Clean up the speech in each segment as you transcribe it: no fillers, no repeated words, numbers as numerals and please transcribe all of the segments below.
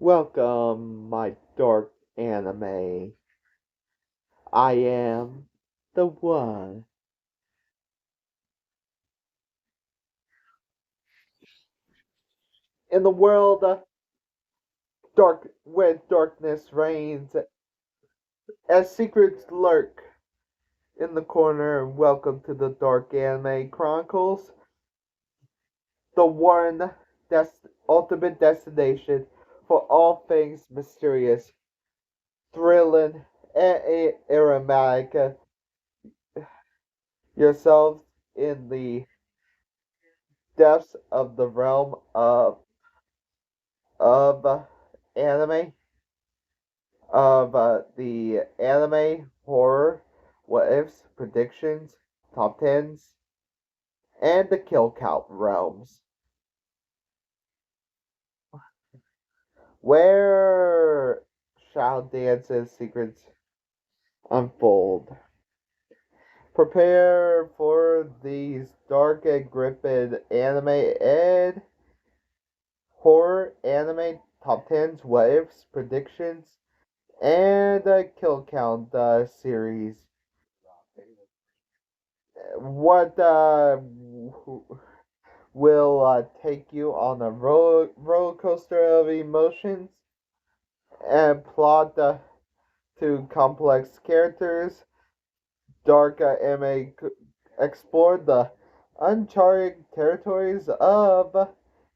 Welcome, my dark anime. I am the one. In the world dark where darkness reigns, as secrets lurk in the corner, welcome to the Dark Anime Chronicles, the one ultimate destination for all things mysterious, thrilling, and aromatic. Yourselves in the depths of the realm of anime, of the anime horror, what ifs, predictions, top tens, and the kill count realms, where shadow dances secrets unfold. Prepare for these dark and gripping anime and horror anime top tens, what ifs, predictions, and the kill count series. What will take you on a roller coaster of emotions and plot to complex characters. Dark anime explored the uncharted territories of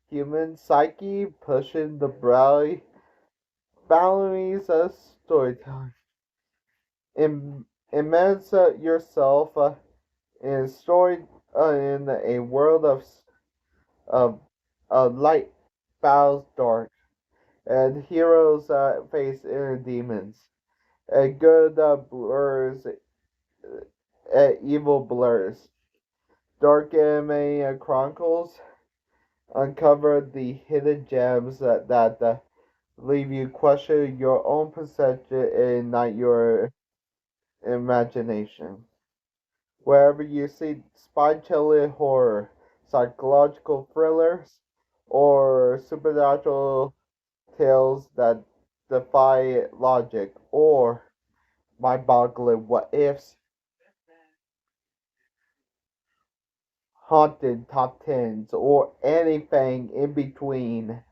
human psyche, pushing the boundaries of storytelling. Immerse yourself in story in a world of light battles dark, and heroes face inner demons. And good blurs, evil blurs. Dark Anime Chronicles uncover the hidden gems that leave you question your own perception and not your imagination. Wherever you see spine-chilling horror, psychological thrillers, or supernatural tales that defy logic, or mind-boggling what ifs, haunted top tens, or anything in between.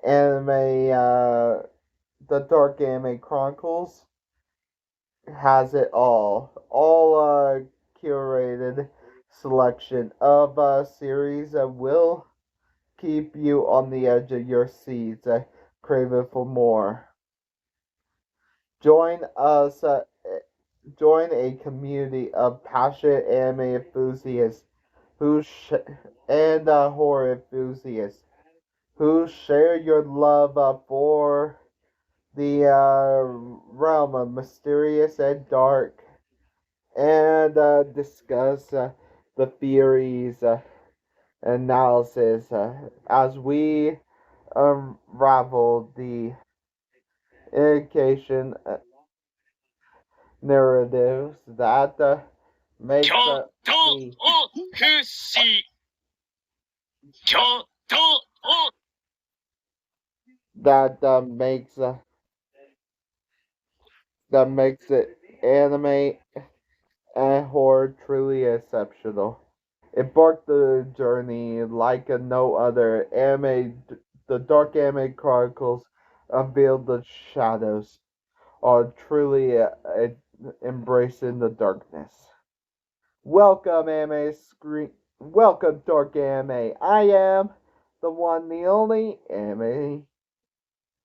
Anime, the Dark Anime Chronicles has it all. All curated selection of series that will keep you on the edge of your seats, craving for more. Join us. Join a community of passionate anime enthusiasts and horror enthusiasts who share your love for the realm of mysterious and dark, and discuss the theories analysis as we unravel the education narratives that make the that makes it anime and horror truly exceptional. Embark the journey like no other. The Dark Anime Chronicles unveil the shadows, are truly embracing the darkness. Welcome, anime screen. Welcome, Dark Anime. I am the one, the only anime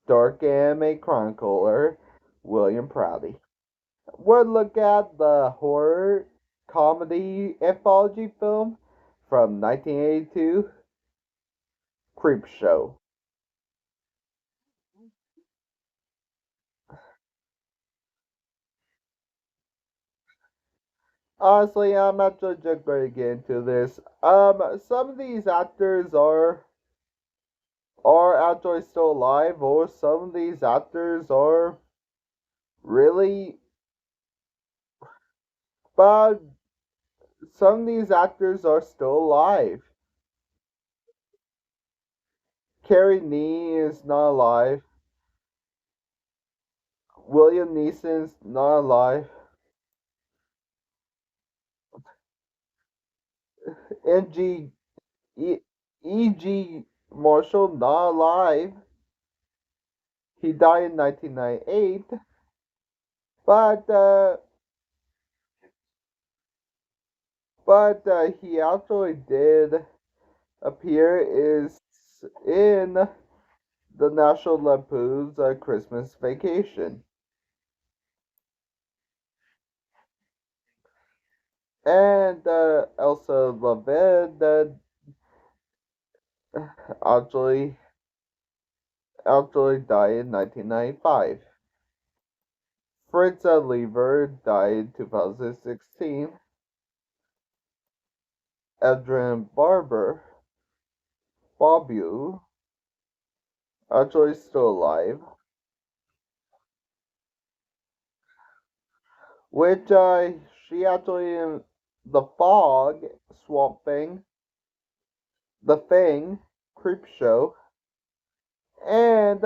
Dark Anime Chronicler, William Prouty. We'll look at the horror comedy anthology film from 1982, Creepshow. Honestly, I'm actually just going to get into this. Some of these actors are actually still alive, or some of these actors are really, but some of these actors are still alive. Carrie Nee is not alive. William Neeson's not alive. NG E. E.G. Marshall not alive. He died in 1998. But he actually did appear is in the National Lampoon's Christmas Vacation. And Elsa Lovett actually died in 1995. Fritz Lever died in 2016. Adrian Barbeau, actually still alive, which she actually in The Fog, Swamp Thing, The Thing, Creepshow, and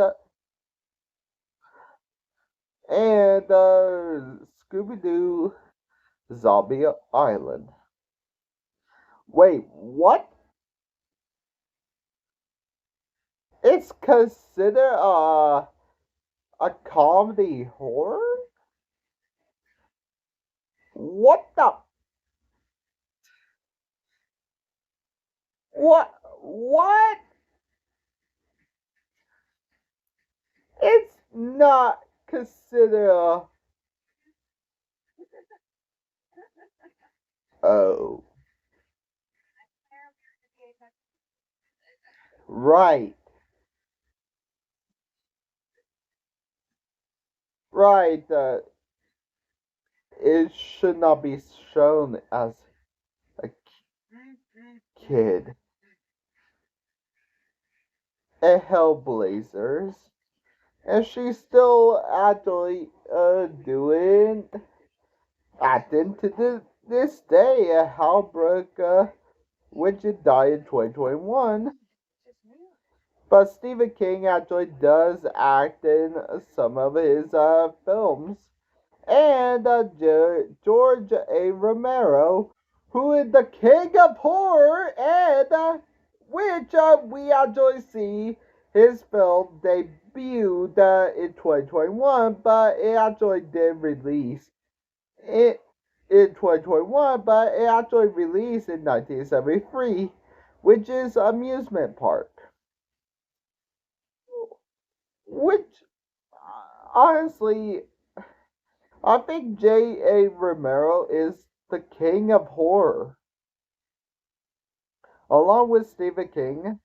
Scooby Doo Zombie Island. Wait, what? It's considered a comedy horror? What the? What? What? It's not considered a. Oh. Right. Right. It should not be shown as a kid. A Hellblazers. And she's still actually doing acting to this day. Halbrook, which died in 2021. But Stephen King actually does act in some of his films. And George A. Romero, who is the king of horror, and which we actually see his film debuted in 2021, but it actually did release it in 2021, but it actually released in 1973, which is Amusement Park. Which, honestly, I think J.A. Romero is the king of horror. Along with Stephen King,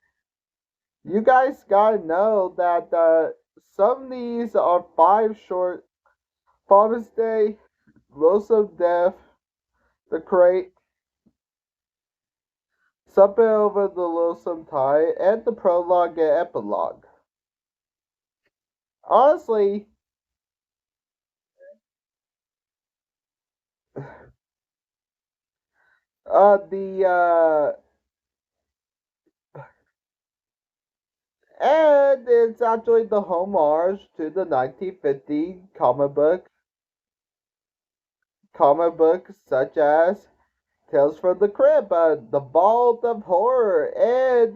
you guys gotta know that some of these are 5 short: Father's Day, Lonesome Death, The Crate, Something Over the Lonesome Tide, and the prologue and epilogue. Honestly, the and it's actually the homage to the 1950 comic books such as Tales from the Crypt, The Vault of Horror, and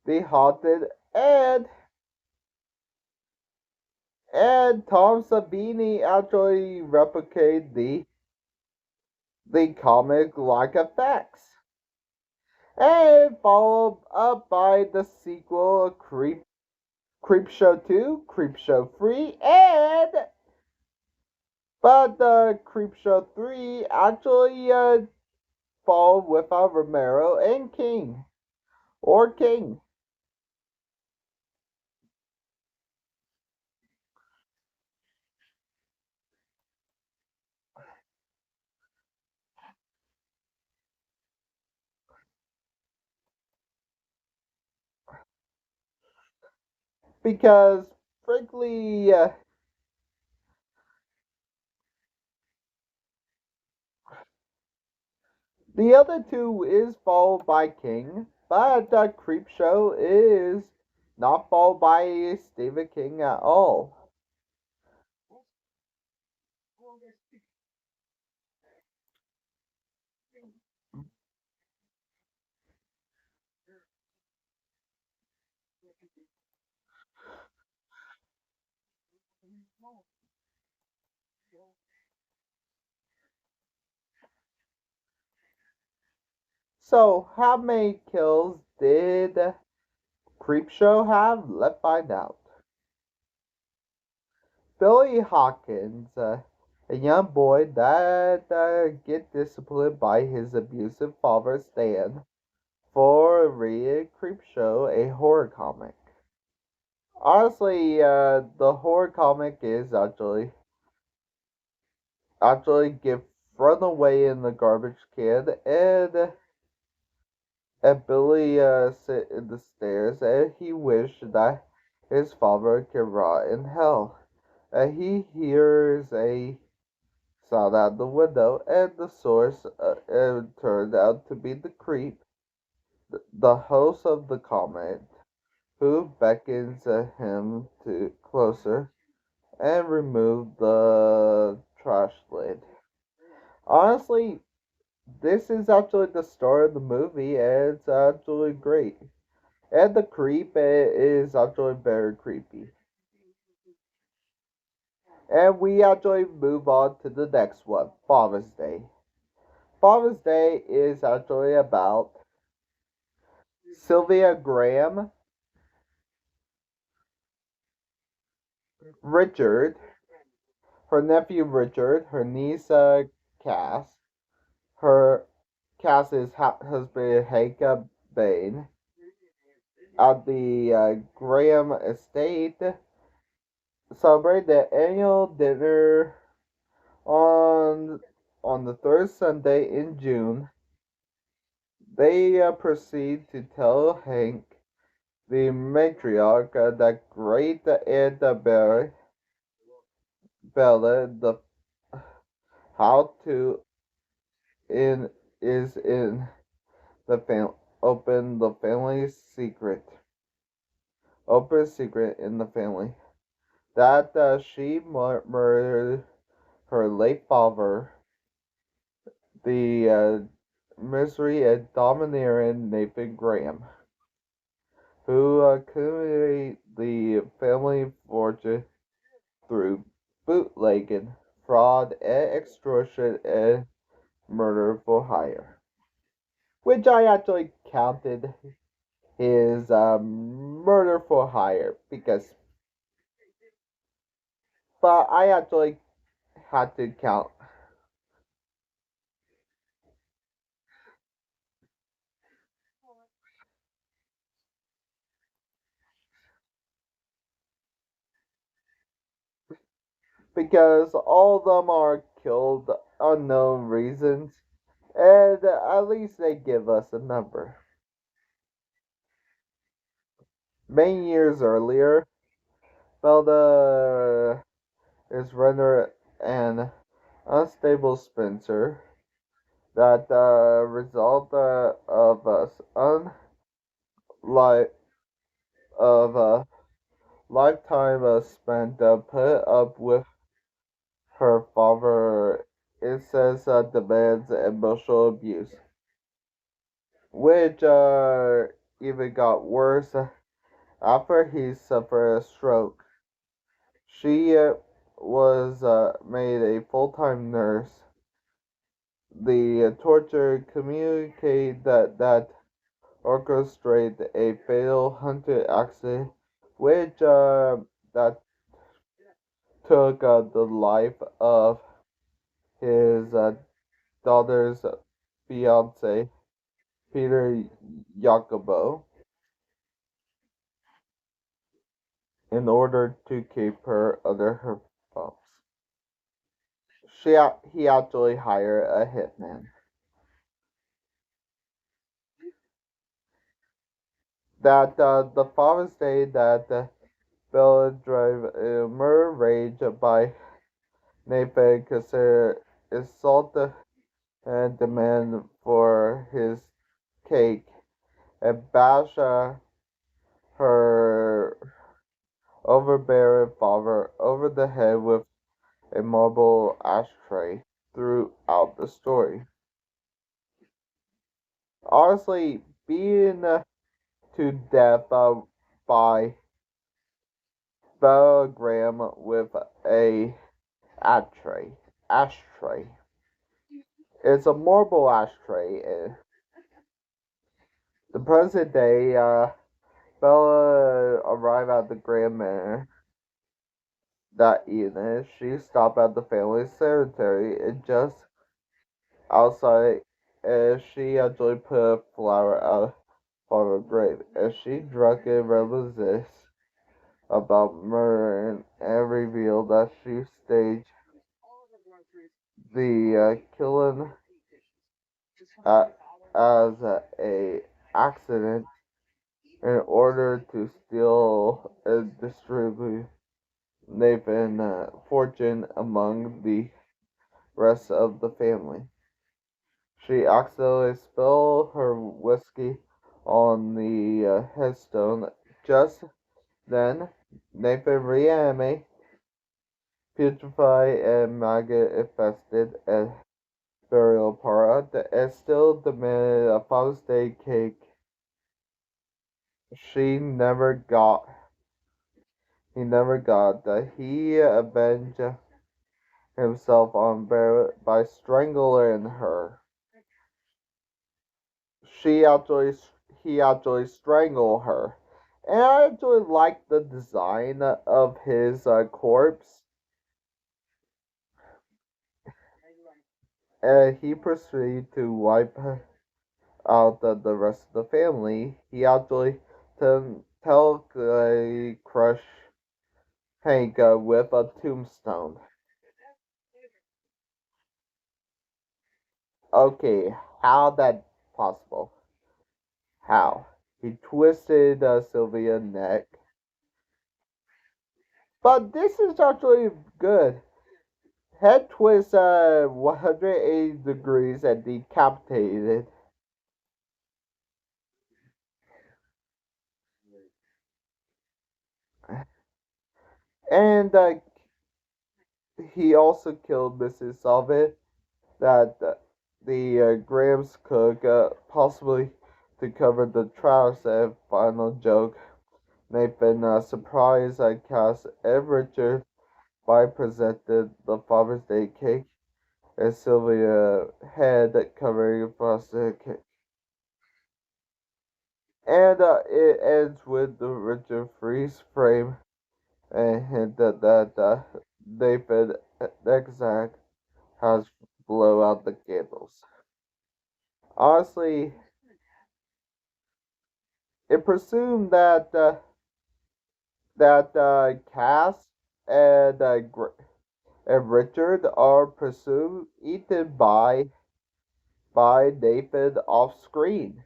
The Haunted, and Tom Savini actually replicated the comic like effects, and followed up by the sequel Creepshow 2, Creepshow 3, and but the Creepshow 3 actually followed without Romero and King. Because frankly, the other two is followed by King, but Creepshow is not followed by Stephen King at all. So, how many kills did Creepshow have? Let's find out. Billy Hawkins, a young boy that get disciplined by his abusive father Stan for reading Creepshow, a horror comic. Honestly, the horror comic is actually get thrown away in the garbage can, and Billy sit in the stairs, and he wished that his father could rot in hell. And he hears a sound out the window, and the source turned out to be the creep, the host of the comic, who beckons him to closer and remove the trash lid. Honestly, this is actually the start of the movie, and it's actually great. And the creep is actually very creepy. And we actually move on to the next one, Father's Day. Father's Day is actually about Sylvia Graham, Richard, her nephew Richard, her niece Cass, her Cass's husband Hank Bain, at the Graham estate, celebrate the annual dinner on the third Sunday in June. They proceed to tell Hank, the matriarch, that great Aunt Bella, the how to in is in the open the family secret, open secret in the family, that she murdered her late father, the misery and domineering Nathan Graham, who accumulated the family fortune through bootlegging, fraud, and extortion and murder for hire. Which I actually counted his murder for hire but I actually had to count because all of them are killed unknown reasons, and at least they give us a number. Many years earlier, Felda is rendered an unstable Spencer that result of us unlike of a lifetime spent put up with her father. It says demands emotional abuse, which even got worse after he suffered a stroke. She was made a full-time nurse. The torture communicate that orchestrate a fatal hunted accident, which that took the life of his daughter's fiance, Peter Jacobo, in order to keep her under her thumbs. He actually hired a hitman. That the Father's Day that Bella drive a murder rage by Nathan consider assault and demand for his cake and bash her overbearing father over the head with a marble ashtray throughout the story. Honestly, being to death by Bella Graham with a ashtray. It's a marble ashtray. The present day, Bella arrived at the Graham Manor that evening. She stopped at the family cemetery and just outside, and she actually put a flower out on her grave. And she drunkenly reminisced about murder and revealed that she staged the killing uh, as a accident in order to steal and distribute Nathan fortune among the rest of the family. She accidentally spilled her whiskey on the headstone. Just then, Nathan reanimated, putrefied, and maggot-infested and burial parlor, and still demanded a Father's Day cake she never got. He never got that. He avenged himself on Barrett by strangling her. She actually, he actually strangled her. And I actually like the design of his corpse. And he proceeded to wipe out the rest of the family. He actually crush Hank with a tombstone. Okay, how that possible? How? He twisted Sylvia's neck. But this is actually good. Head twist 180 degrees and decapitated. And he also killed Mrs. Salvin, that the Grams cook, possibly to cover the tracks. And final joke, Nathan surprised cast Ed Richard by presented the Father's Day cake and Sylvia head covering frosted cake. And it ends with the Richard freeze frame and hinted that David exact has blow out the candles. Honestly, it presumed that Cass and and Richard are presumed eaten by David off screen.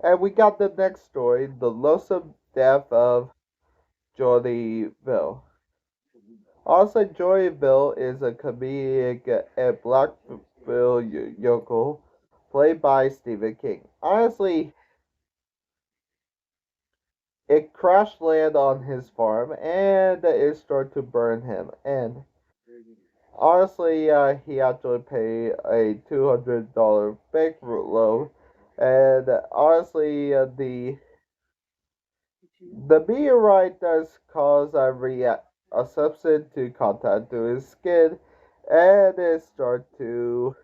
And we got the next story, the loathsome death of Johnnyville. Also, Joryville is a comedic at Blackville yokel played by Stephen King. Honestly, it crash landed on his farm and it started to burn him. And honestly, he actually paid a $200 bankroll loan. And honestly, the meteorite does cause a substance to contact to his skin, and it start to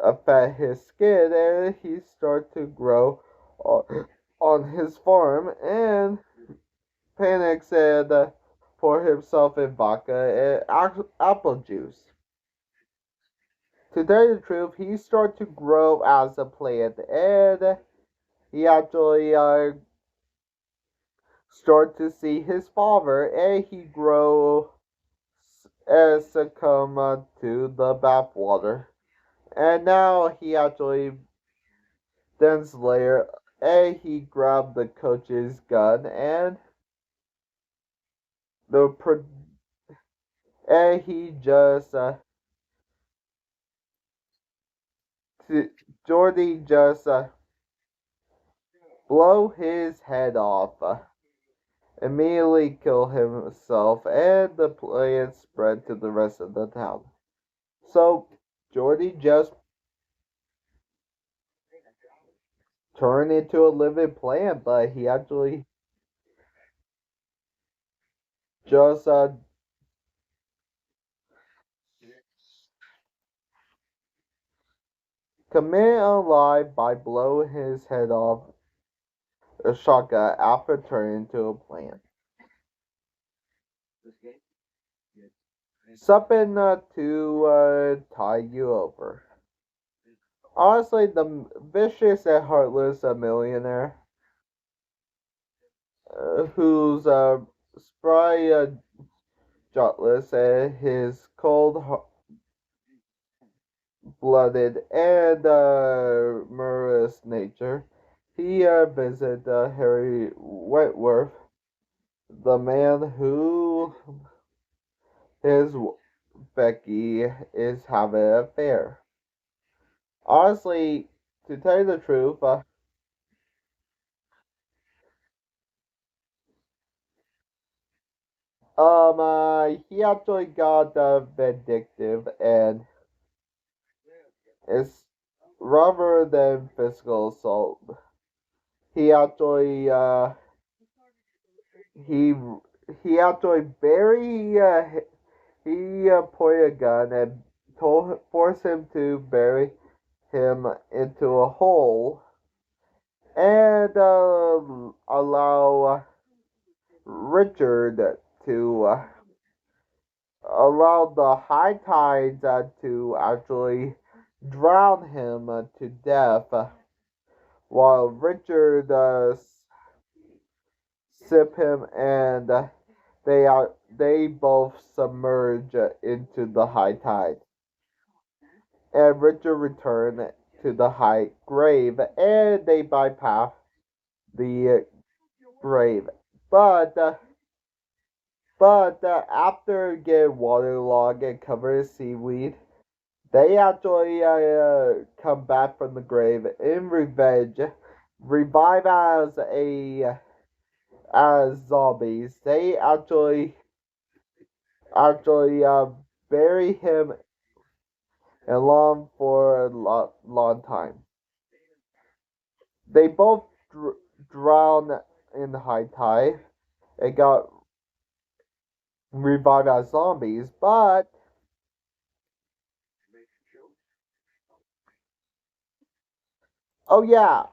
affect his skin, and he start to grow on his farm, and panics and pour himself in vodka and apple juice. To tell you the truth, he start to grow as a plant, and he actually start to see his father, and he grow and succumb to the bathwater. And now he actually, then Slayer, he grabbed the coach's gun and the pro- and he just Jordy just blow his head off, immediately kill himself, and the plan spread to the rest of the town. So Jordy just turned into a living plant, but he actually just commit a lie by blowing his head off a shotgun after turning into a plant. Something to tie you over. Honestly, the vicious and heartless millionaire who's spry, gutless, and his cold-blooded and murderous nature. He visited Harry Wentworth, the man who his Becky is having an affair. Honestly, to tell you the truth, he actually got vindictive and is rather than physical assault. He actually he he actually bury he pointed a gun and forced him to bury him into a hole and allow Richard to allow the high tides to actually drown him to death, while Richard sip him and they both submerge into the high tide. And Richard returned to the high grave, and they bypass the grave. But after getting waterlogged and covered in seaweed, they actually come back from the grave in revenge, revive as zombies. They actually bury him alone for a long time. They both drowned in the high tide and got revived as zombies. But oh yeah,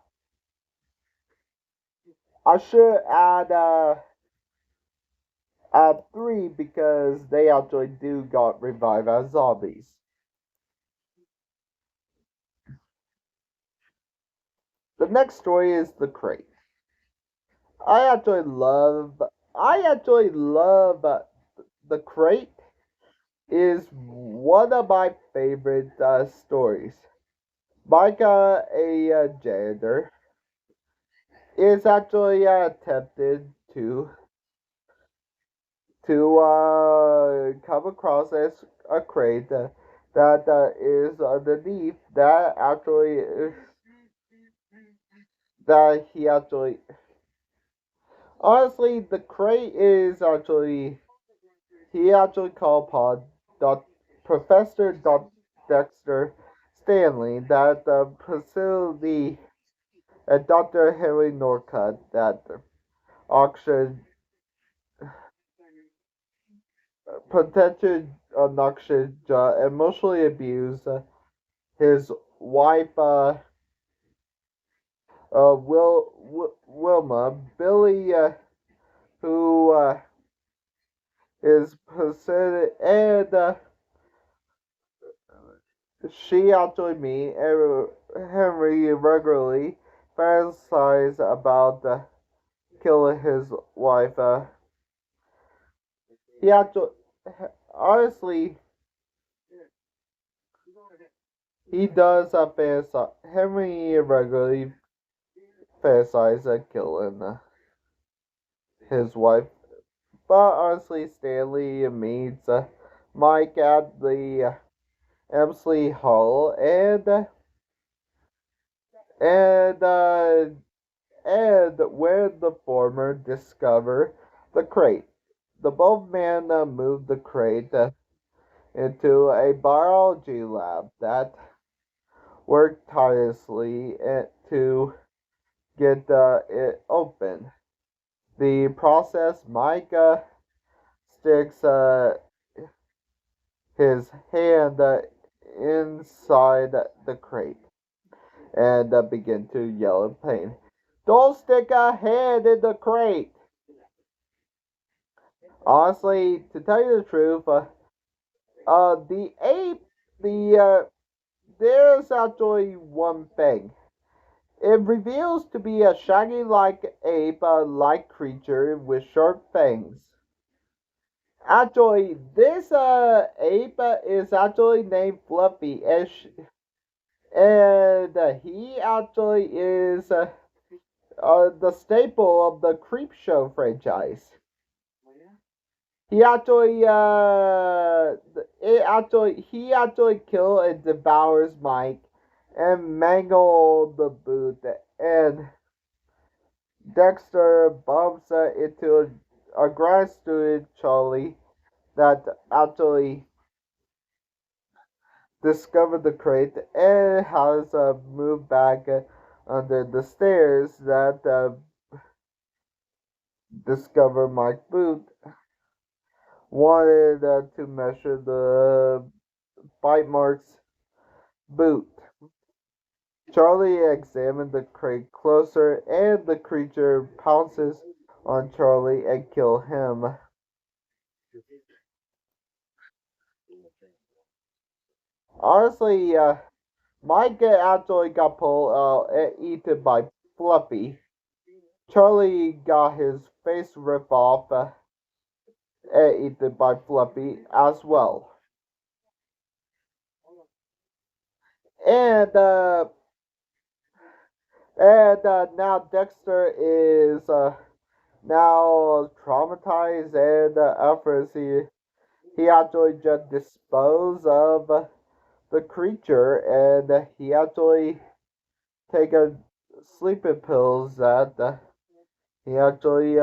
I should add three because they actually do got revived as zombies. The next story is the crate. I actually love. I actually love the crate. Is one of my favorite stories. Micah, a janitor, is actually tempted to come across as a crate that is underneath that he actually honestly the crate is actually he actually called upon Professor Dexter Stanley that the facility and Dr. Henry Norcutt that auction potential obnoxious emotionally abused his wife Wilma Billy who is presented and she actually me Henry regularly fantasize about killing his wife. He actually honestly he does Henry regularly fantasizes killing his wife, but honestly, Stanley meets Mike at the Emsley Hall, and where the former discover the crate. The both men move the crate into a biology lab that worked tirelessly to get it open. The process, Mike sticks his hand inside the crate and begin to yell in pain. Don't stick a hand in the crate! Honestly, to tell you the truth, the ape, there's actually one thing. It reveals to be a shaggy like ape like creature with sharp fangs. Actually, this ape is actually named Fluffy, and he actually is the staple of the Creepshow franchise. He actually kills and devours Mike and mangle the boot, and Dexter bumps into a grad student Charlie that actually discovered the crate and has moved back under the stairs that discover Mike Boot wanted to measure the bite marks boot. Charlie examined the crate closer, and the creature pounces on Charlie and kills him. Honestly, Mike actually got pulled out and eaten by Fluffy. Charlie got his face ripped off and eaten by Fluffy as well. And now Dexter is now traumatized, and at first he actually just disposed of the creature, and he actually take a sleeping pills that he actually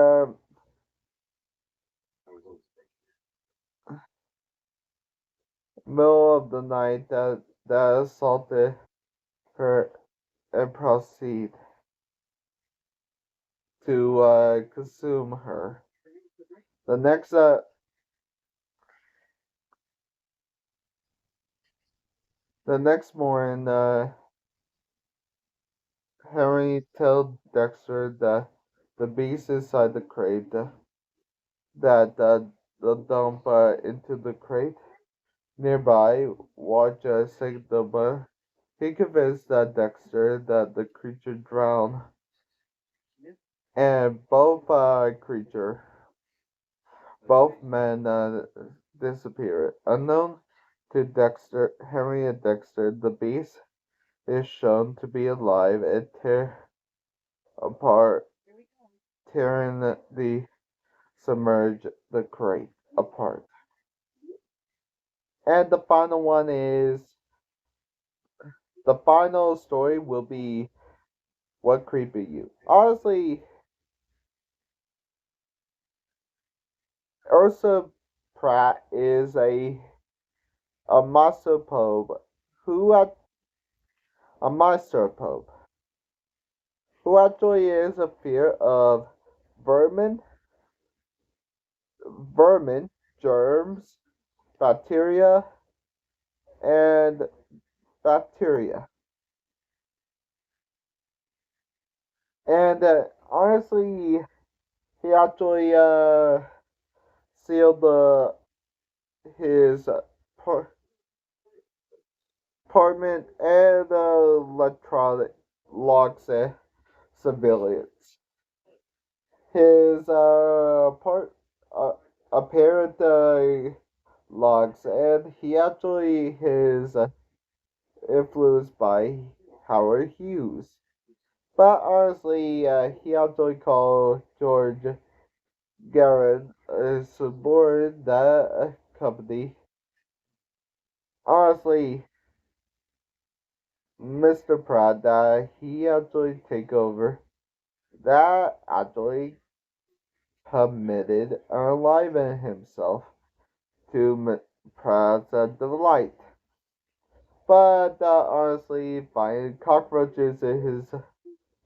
middle of the night that assaulted her and proceed to consume her. The next morning, Henry tells Dexter that the beast inside the crate that the dump into the crate nearby watch Sigma. He convinced Dexter that the creature drowned, and both men disappeared. Unknown to Dexter, Henry and Dexter, the beast is shown to be alive and apart, tearing the submerge the crate apart. And the final story will be what creepy you. Honestly, Ursa Pratt is a master pope who at a master pope who actually is a fear of vermin, vermin, germs, bacteria, and bacteria. And honestly, he actually sealed his apartment and electronic locks civilians. His apparent logs, and he actually influenced by Howard Hughes. But honestly, he actually called George Garrett aboard that company. Honestly, Mr. Pratt, that he actually take over, that actually committed unaliving himself to Pratt's delight. But honestly, finding cockroaches in his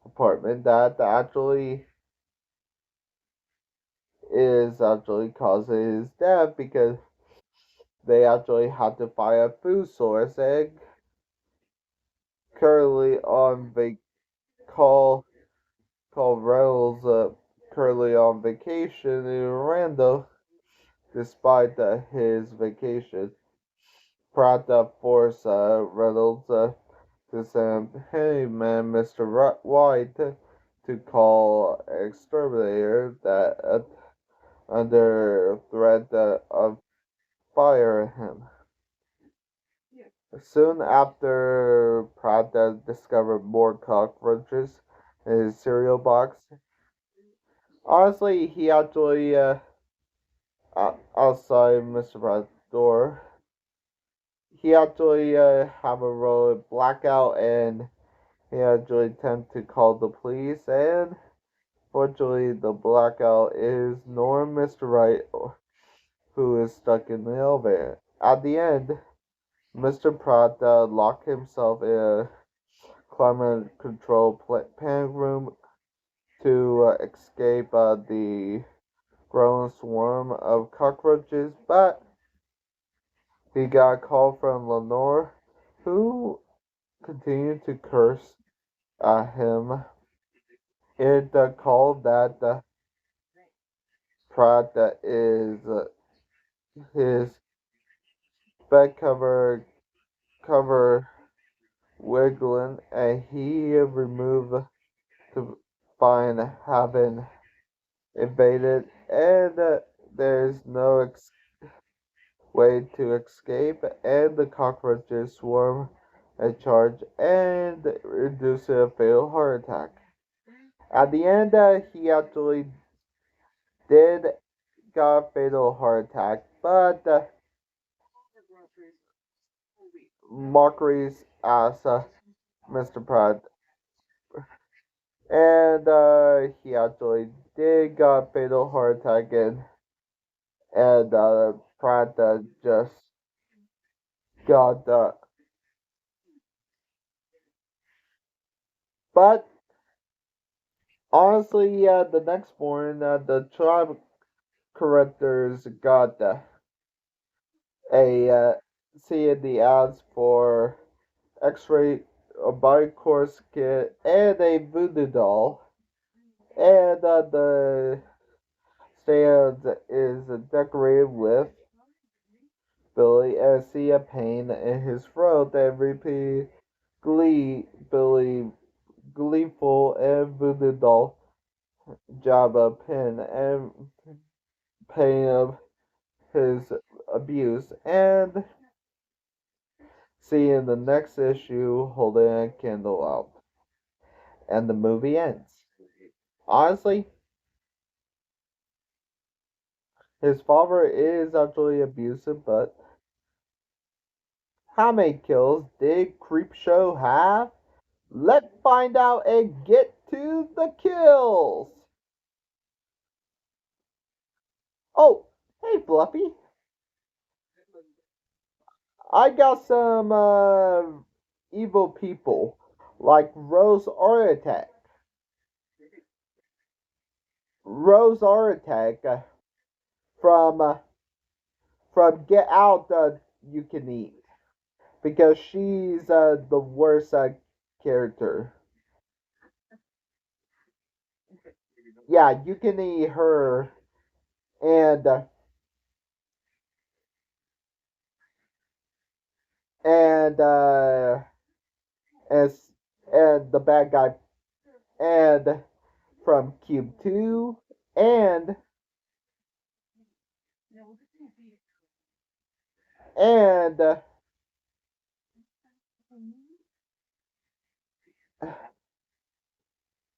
apartment, that actually is actually causing his death because they actually had to find a food source and currently on call call Reynolds currently on vacation in Orlando. Despite his vacation, Pratt forced Reynolds to send, "Hey man, Mr. White," to call exterminator that under threat of fire him. Soon after, Pratt discovered more cockroaches in his cereal box. Honestly, he actually outside Mr. Pratt's door, he actually have a road blackout and he actually attempt to call the police, and fortunately the blackout is Norm Mr. Wright, who is stuck in the elevator. At the end, Mr. Pratt locked himself in a climate control panic room to escape the growing swarm of cockroaches, but he got a call from Lenore, who continued to curse at him. It called that Pratt is his bed cover wiggling, and he removed to find having invaded, and there's no way to escape, and the cockroaches swarm a charge and reduce a fatal heart attack. At the end, he actually did got a fatal heart attack, but mockeries as Mr. Pratt, and he actually did got a fatal heart attack, and Pratt just got but honestly, the next morning, the tribe correctors got a seeing the ads for X-ray, a body course kit, and a voodoo doll, and the stand is decorated with Billy and see a pain in his throat and repeat Billy gleeful and voodoo doll job a pin and pain of his abuse, and see in the next issue holding a candle out. And the movie ends. Honestly, his father is actually abusive, but how many kills did Creepshow have? Let's find out and get to the kills! Oh, hey Fluffy. I got some evil people like Rose Artec from Get Out. You can eat because she's the worst character. Yeah, you can eat her, and and as and the bad guy, and from Cube 2, and and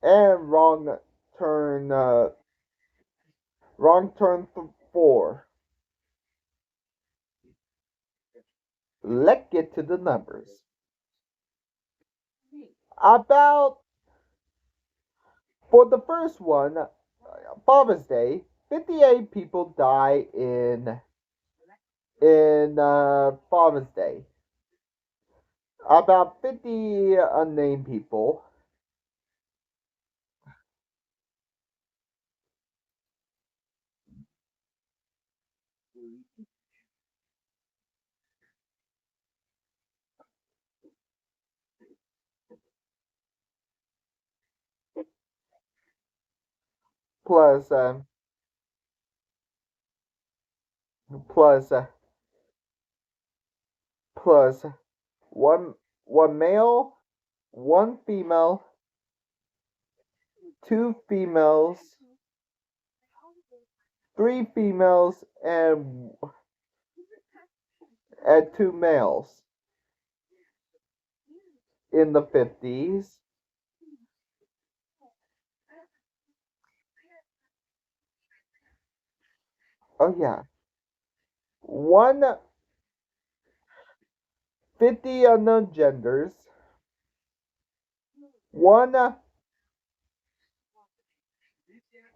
and turn uh, wrong turn 4. Let's get to the numbers. About for the first one, Father's Day, 58 people die in Father's Day. About 50 unnamed people. Plus, plus, plus one male, one female, two females, three females, and two males in the 50s. Oh yeah, one 50 unknown genders, one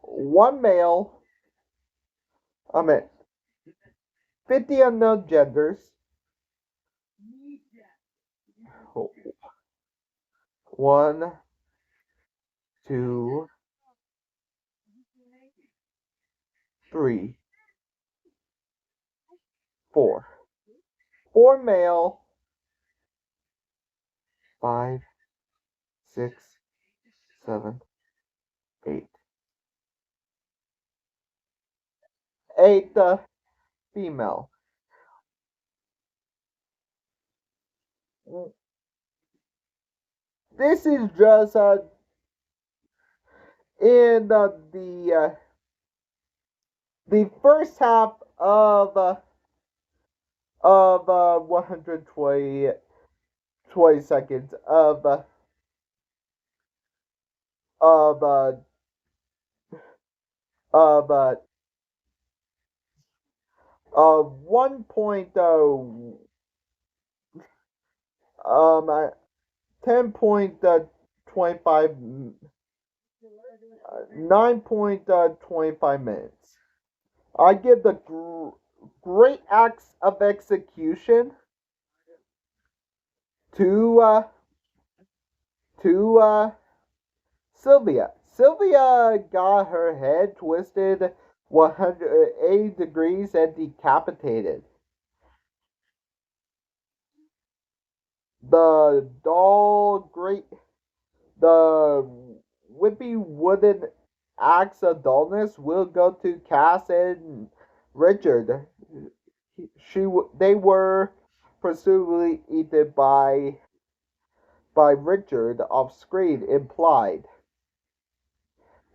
one male. I mean, 50 unknown genders, one, two, three, four. Four male, five, six, seven, eight. Eight female. This is just in the first half of 120 20 seconds of uh, of 10.25 9.25 minutes. I give the great acts of execution to to Sylvia. Sylvia got her head twisted 180 degrees and decapitated. The the whippy wooden axe of dullness will go to Cass and Richard. They were presumably eaten by Richard off screen, implied.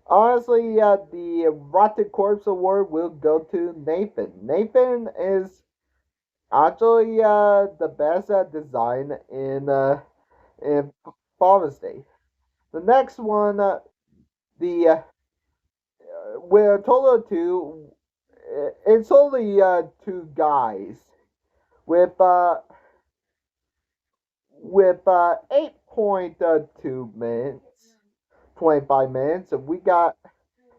Honestly, the Rotten Corpse Award will go to Nathan. Nathan is actually the best design in Father's Day. The next one, the with a total of two, it's only two guys with 8.2 minutes, 25 minutes. We got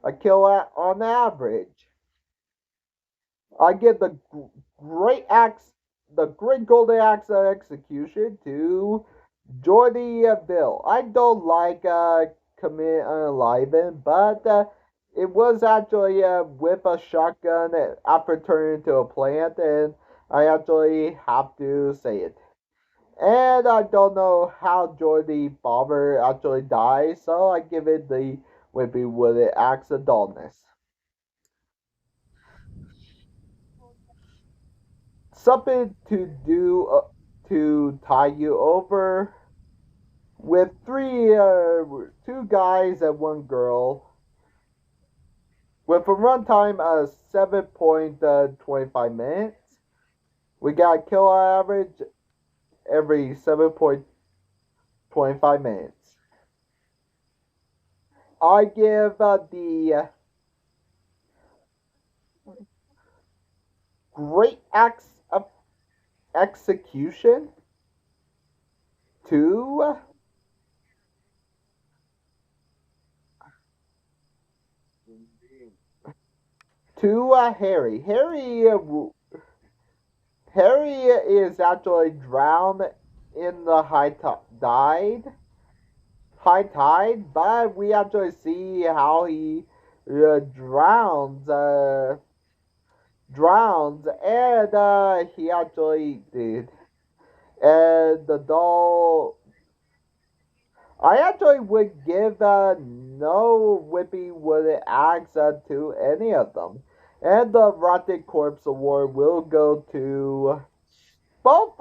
a kill on average. I give great axe, the great golden axe execution to Jordy Bill. I don't like commit unaliven, but it was actually with a shotgun after turning into a plant, and I actually have to say it. And I don't know how Jordy Bomber actually dies, so I give it the Wimpy with the axe of dullness. Something to do to tie you over with two guys and one girl with a runtime of 7.25 minutes. We got kill average every 7.25 minutes. I give the great acts of execution to Harry. Harry is actually drowned in the high tide, but we actually see how he drowns, and he actually did. And the doll, I actually would give no whippy wooden axe to any of them. And the Rotten Corpse Award will go to both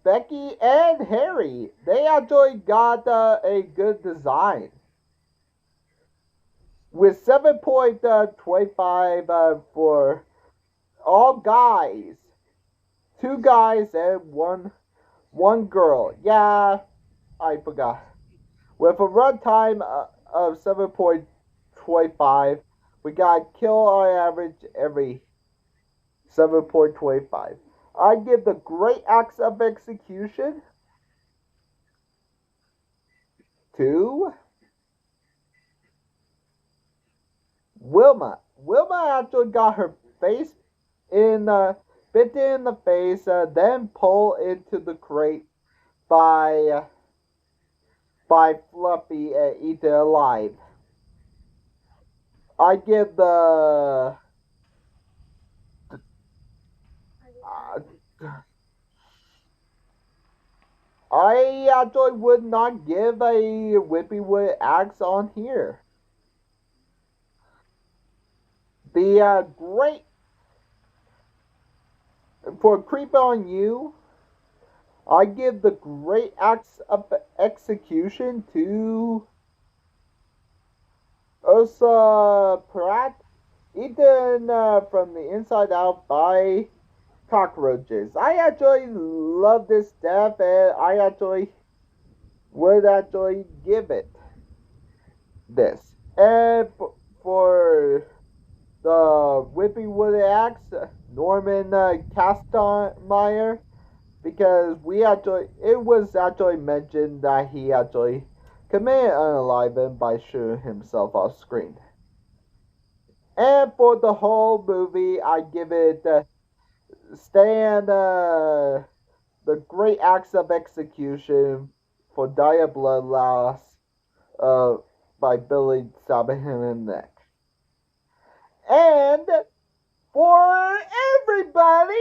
Becky and Harry. They actually got a good design. With 7.25 for all guys. Two guys and one girl. Yeah, I forgot. With a runtime of 7.25, we got kill on average every 7.25. I give the great acts of execution to Wilma. Wilma actually got her face in bit in the face, then pulled into the crate by Fluffy and eaten alive. I give the uh, I actually would not give a Whippy Wood axe on here. The great for Creep on You, I give the great acts of execution to Ursa Pratt, eaten from the inside out by cockroaches. I actually love this death, and I actually would actually give it this. And for the Whippy Wood Axe, Norman Castellmeyer, because it was actually mentioned that he actually committed unaliving by shooting himself off screen. And for the whole movie, I give it Stan the great acts of execution for dire blood loss uh, by Billy stabbing him in the neck. And for everybody,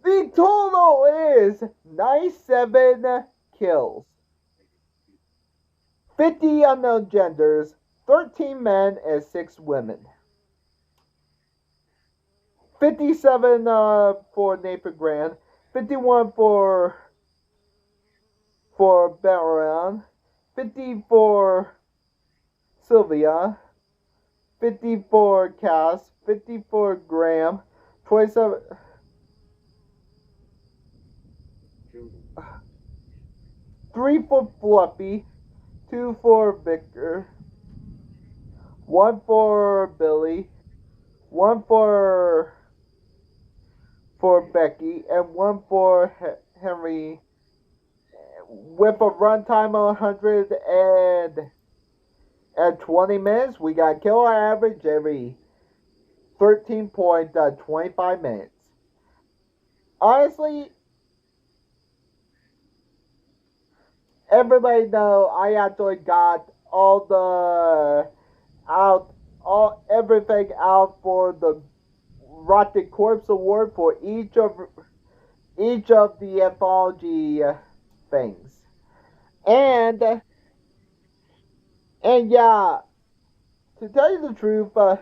the total is 97 kills. 50 unknown genders, 13 men and 6 women. 57 for Nathan Grant, 51 for Baron, 50 for Sylvia, 50 for Cass, 50 for Graham, 27 3 for Fluffy, 2 for Victor, 1 for Billy, 1 for Becky, and 1 for Henry, with a runtime of 120 minutes. We got kill average every 13.25 minutes. Honestly, everybody know I actually got everything out for the Rotten Corpse Award for each of the anthology things. And yeah, to tell you the truth, the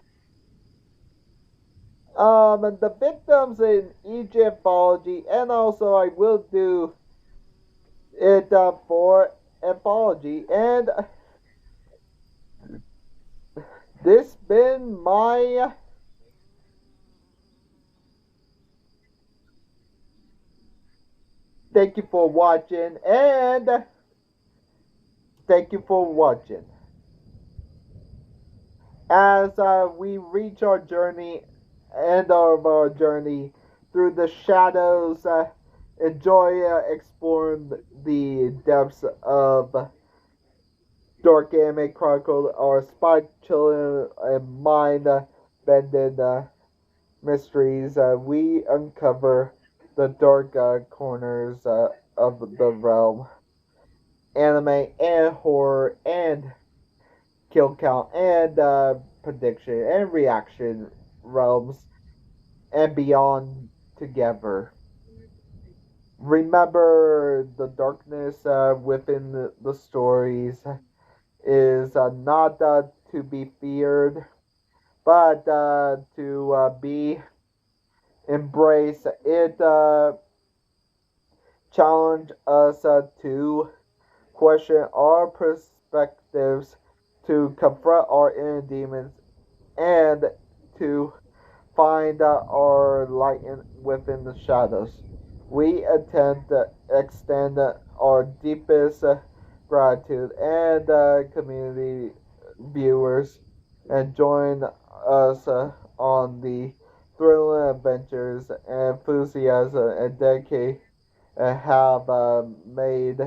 victims in each anthology, and also I will do it for anthology, and this been my thank you for watching, and thank you for watching. as we reach our journey, end of our journey through the shadows. Enjoy exploring the depths of Dark Anime Chronicle, our spine chilling and mind bending mysteries. We uncover the dark corners of the realm, anime and horror and kill count and prediction and reaction realms and beyond together. Remember, the darkness within the stories is not to be feared, but to be embraced. It challenge us to question our perspectives, to confront our inner demons, and to find our light within the shadows. We attempt to extend our deepest gratitude and community viewers and join us on the thrilling adventures and enthusiasm and dedication have made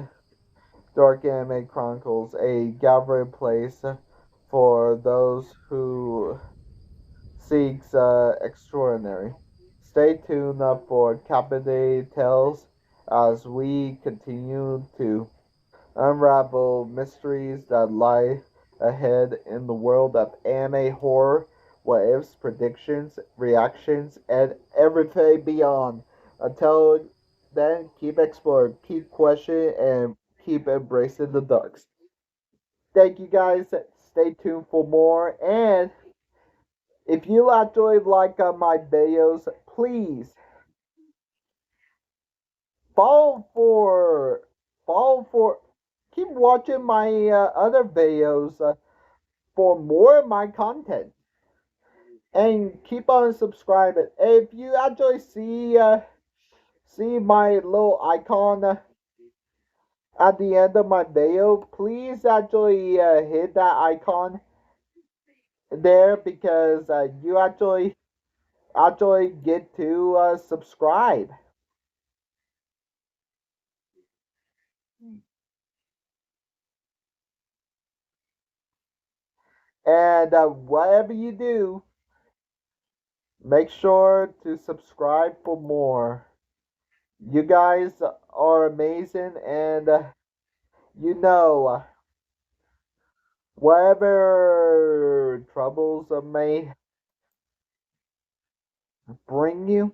Dark Anime Chronicles a gathering place for those who seeks extraordinary. Stay tuned for captivated tales as we continue to unravel mysteries that lie ahead in the world of anime horror, what ifs, predictions, reactions, and everything beyond. Until then, keep exploring, keep questioning, and keep embracing the darks. Thank you guys. Stay tuned for more. And if you actually like my videos, please follow for follow for keep watching my other videos for more of my content and keep on subscribing. If you actually see my little icon at the end of my video, please actually hit that icon there because you actually get to subscribe. And whatever you do, make sure to subscribe for more. You guys are amazing, and you know, whatever troubles may bring you,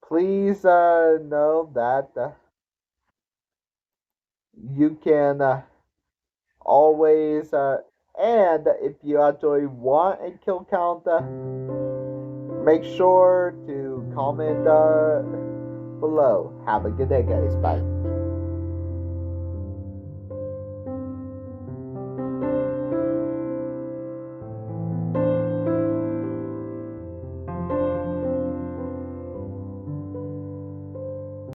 please know that you can always, and if you actually want a kill count, make sure to comment below. Have a good day, guys. Bye.